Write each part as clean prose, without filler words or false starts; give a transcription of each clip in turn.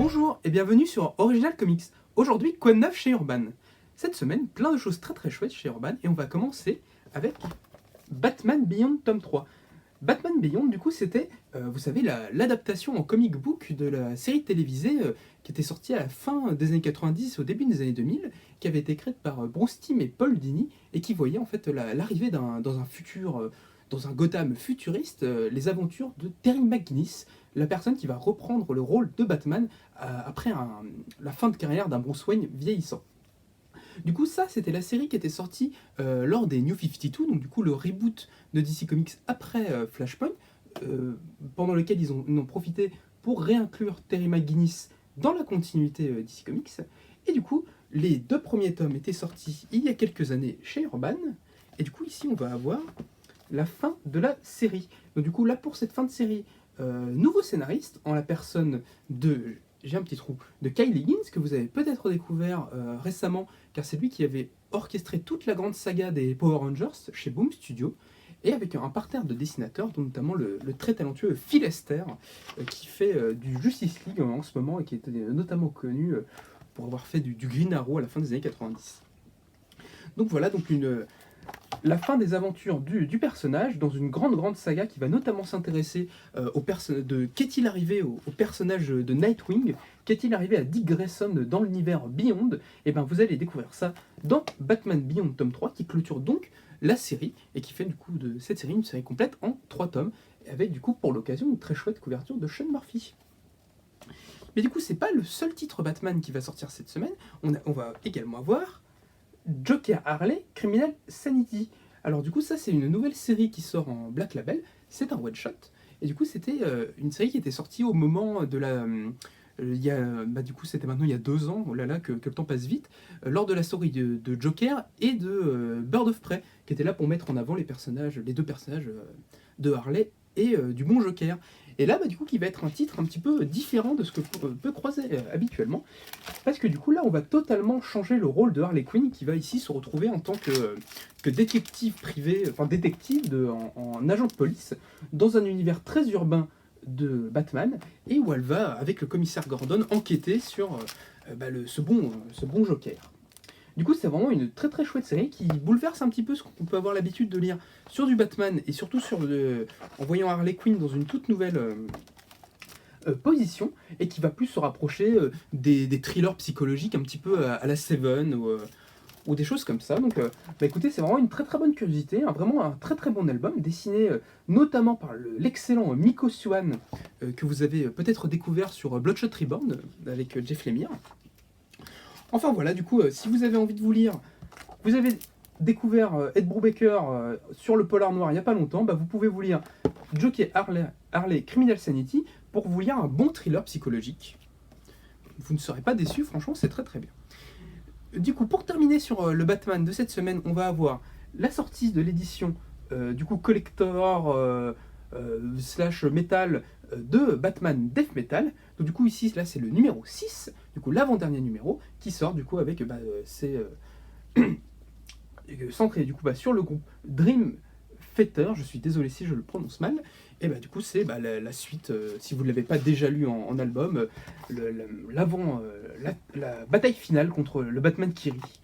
Bonjour et bienvenue sur Original Comics. Aujourd'hui, quoi de neuf chez Urban? Cette semaine, plein de choses très chouettes chez Urban et on va commencer avec Batman Beyond tome 3. Batman Beyond, du coup, c'était, vous savez, l'adaptation en comic book de la série télévisée qui était sortie à la fin des années 90, au début des années 2000, qui avait été écrite par Bruce Timm et Paul Dini et qui voyait en fait l'arrivée dans un futur, dans un Gotham futuriste, les aventures de Terry McGinnis, la personne qui va reprendre le rôle de Batman après la fin de carrière d'un Bruce Wayne vieillissant. Du coup, ça, c'était la série qui était sortie lors des New 52, donc du coup le reboot de DC Comics après Flashpoint, pendant lequel ils en ont profité pour réinclure Terry McGinnis dans la continuité DC Comics. Et du coup, les deux premiers tomes étaient sortis il y a quelques années chez Urban. Et du coup, ici, on va avoir la fin de la série. Donc du coup, là, pour cette fin de série, nouveau scénariste, en la personne de... J'ai un petit trou, de Kyle Higgins, que vous avez peut-être découvert récemment, car c'est lui qui avait orchestré toute la grande saga des Power Rangers chez Boom Studio, et avec un parterre de dessinateurs, dont notamment le très talentueux Phil Lester, qui fait du Justice League en ce moment, et qui est notamment connu pour avoir fait du Green Arrow à la fin des années 90. Donc voilà, donc la fin des aventures du personnage dans une grande saga qui va notamment s'intéresser qu'est-il arrivé au personnage de Nightwing, qu'est-il arrivé à Dick Grayson dans l'univers Beyond. Et bien vous allez découvrir ça dans Batman Beyond tome 3 qui clôture donc la série et qui fait du coup de cette série une série complète en 3 tomes avec du coup pour l'occasion une très chouette couverture de Sean Murphy. Mais du coup c'est pas le seul titre Batman qui va sortir cette semaine, on va également avoir Joker Harley Criminal Sanity. Alors du coup ça c'est une nouvelle série qui sort en Black Label, c'est un one shot et du coup c'était une série qui était sortie au moment de la du coup c'était maintenant il y a 2 ans, oh là là que le temps passe vite, lors de la story de Joker et de Bird of Prey qui était là pour mettre en avant les deux personnages de Harley et du bon Joker. Et là, du coup, qui va être un titre un petit peu différent de ce que peut croiser habituellement, parce que du coup, là, on va totalement changer le rôle de Harley Quinn, qui va ici se retrouver en tant que détective privé, enfin détective en agent de police, dans un univers très urbain de Batman, et où elle va, avec le commissaire Gordon, enquêter sur ce bon Joker. Du coup, c'est vraiment une très chouette série qui bouleverse un petit peu ce qu'on peut avoir l'habitude de lire sur du Batman et surtout en voyant Harley Quinn dans une toute nouvelle position et qui va plus se rapprocher des thrillers psychologiques un petit peu à la Seven ou des choses comme ça. Donc, écoutez, c'est vraiment une très bonne curiosité, vraiment un très bon album dessiné notamment par l'excellent Miko Swan que vous avez peut-être découvert sur Bloodshot Reborn avec Jeff Lemire. Enfin voilà, du coup, si vous avez envie de vous lire, vous avez découvert Ed Brubaker sur le Polar Noir il n'y a pas longtemps, vous pouvez vous lire Joker Harley Criminal Sanity pour vous lire un bon thriller psychologique. Vous ne serez pas déçus, franchement, c'est très bien. Du coup, pour terminer sur le Batman de cette semaine, on va avoir la sortie de l'édition du coup collector slash metal de Batman Death Metal. Donc du coup ici là c'est le numéro 6, du coup l'avant-dernier numéro qui sort du coup avec c'est centré du coup sur le groupe Dream Theater, je suis désolé si je le prononce mal, et du coup c'est la suite, si vous ne l'avez pas déjà lu en album, la bataille finale contre le Batman qui rit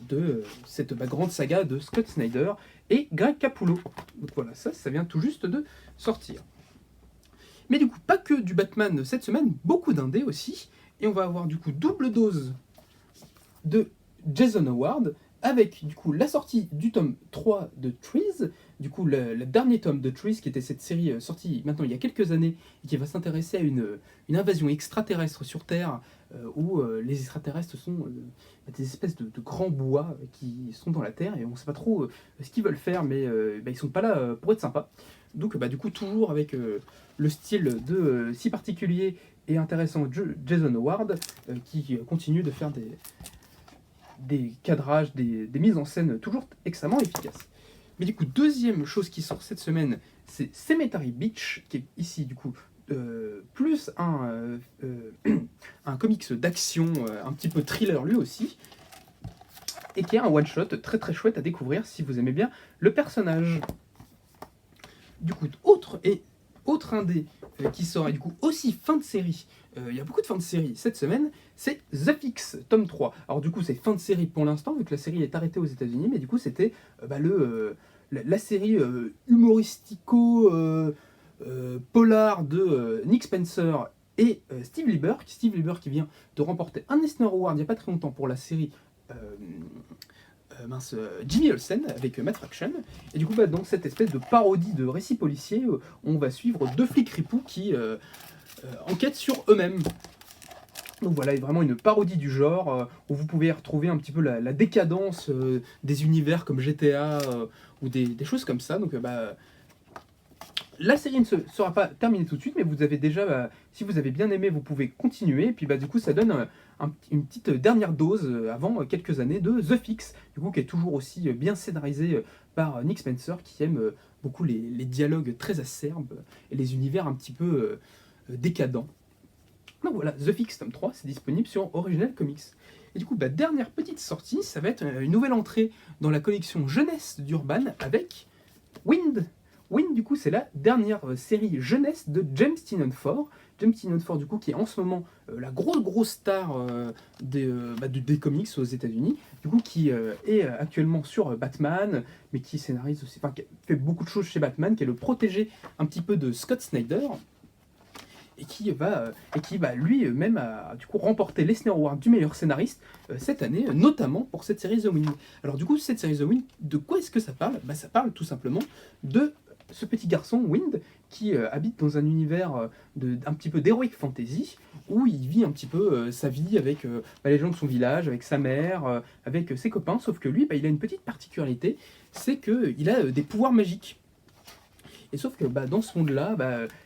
de cette grande saga de Scott Snyder et Greg Capullo. Donc voilà, ça vient tout juste de sortir. Mais du coup, pas que du Batman cette semaine, beaucoup d'indés aussi. Et on va avoir du coup double dose de Jason Howard, avec du coup la sortie du tome 3 de Trees, du coup le dernier tome de Trees, qui était cette série sortie maintenant il y a quelques années, et qui va s'intéresser à une invasion extraterrestre sur Terre, où les extraterrestres sont des espèces de grands bois qui sont dans la Terre, et on ne sait pas trop ce qu'ils veulent faire, mais ils sont pas là pour être sympas. Donc du coup toujours avec le style si particulier et intéressant Jason Howard, qui continue de faire des cadrages, des mises en scène toujours extrêmement efficaces. Mais du coup, deuxième chose qui sort cette semaine, c'est Cemetery Beach, qui est ici du coup plus un comics d'action, un petit peu thriller lui aussi, et qui est un one-shot très chouette à découvrir si vous aimez bien le personnage. Du coup, autre indé qui sera du coup aussi fin de série. Il y a beaucoup de fins de série cette semaine, c'est The Fix, tome 3. Alors du coup c'est fin de série pour l'instant, vu que la série est arrêtée aux États-Unis, mais du coup c'était la série humoristico-polar de Nick Spencer et Steve Lieber qui vient de remporter un Eisner Award il n'y a pas très longtemps pour la série Jimmy Olsen avec Matt Fraction. Et du coup, dans cette espèce de parodie de récit policier, on va suivre deux flics ripoux qui enquêtent sur eux-mêmes. Donc voilà, vraiment une parodie du genre, où vous pouvez retrouver un petit peu la décadence des univers comme GTA ou des choses comme ça. Donc la série ne sera pas terminée tout de suite, mais vous avez déjà, si vous avez bien aimé, vous pouvez continuer. Et puis du coup, ça donne une petite dernière dose avant quelques années de The Fix, du coup, qui est toujours aussi bien scénarisé par Nick Spencer, qui aime beaucoup les dialogues très acerbes et les univers un petit peu décadents. Donc voilà, The Fix tome 3, c'est disponible sur Original Comics. Et du coup, dernière petite sortie, ça va être une nouvelle entrée dans la collection jeunesse d'Urban avec Wind. Wind, du coup, c'est la dernière série jeunesse de James Tynion Ford. James Tynion Ford, du coup, qui est en ce moment la grosse star des comics aux États-Unis, du coup, qui est actuellement sur Batman, mais qui scénarise aussi, qui fait beaucoup de choses chez Batman, qui est le protégé un petit peu de Scott Snyder. Et qui va lui-même du coup remporter l'Eisner Award du meilleur scénariste cette année, notamment pour cette série The Wind. Alors du coup, cette série The Wind, de quoi est-ce que ça parle ? Ça parle tout simplement de ce petit garçon, Wind, qui habite dans un univers un petit peu d'heroic fantasy, où il vit un petit peu sa vie avec les gens de son village, avec sa mère, avec ses copains, sauf que lui, il a une petite particularité, c'est qu'il a des pouvoirs magiques. Et sauf que dans ce monde-là,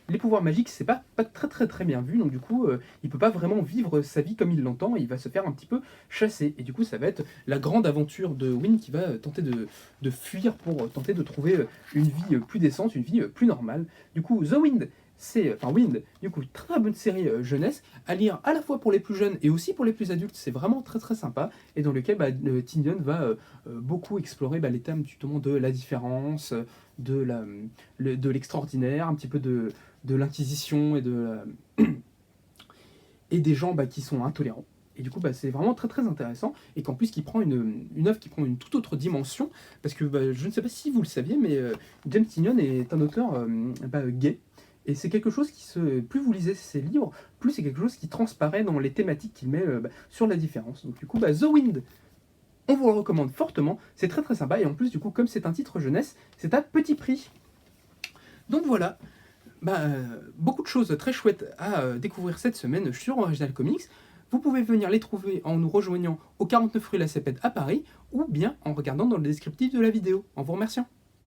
les pouvoirs magiques, c'est pas très bien vu, donc du coup, il peut pas vraiment vivre sa vie comme il l'entend, et il va se faire un petit peu chasser. Et du coup, ça va être la grande aventure de Wind qui va tenter de fuir pour tenter de trouver une vie plus décente, une vie plus normale. Du coup, Wind, Wind, du coup, très bonne série jeunesse, à lire à la fois pour les plus jeunes et aussi pour les plus adultes, c'est vraiment très sympa, et dans lequel Tynion va beaucoup explorer les thèmes justement de la différence, de l'extraordinaire, un petit peu de l'inquisition et des gens qui sont intolérants. Et du coup, c'est vraiment très intéressant, et qu'en plus, qui prend une œuvre qui prend une toute autre dimension, parce que je ne sais pas si vous le saviez, mais James Tynion est un auteur gay, et c'est quelque chose plus vous lisez ses livres, plus c'est quelque chose qui transparaît dans les thématiques qu'il met sur la différence. Donc du coup, The Wind, on vous le recommande fortement, c'est très sympa, et en plus, du coup, comme c'est un titre jeunesse, c'est à petit prix. Donc voilà, beaucoup de choses très chouettes à découvrir cette semaine sur Original Comics. Vous pouvez venir les trouver en nous rejoignant au 49 rue La Cépède à Paris, ou bien en regardant dans le descriptif de la vidéo. En vous remerciant.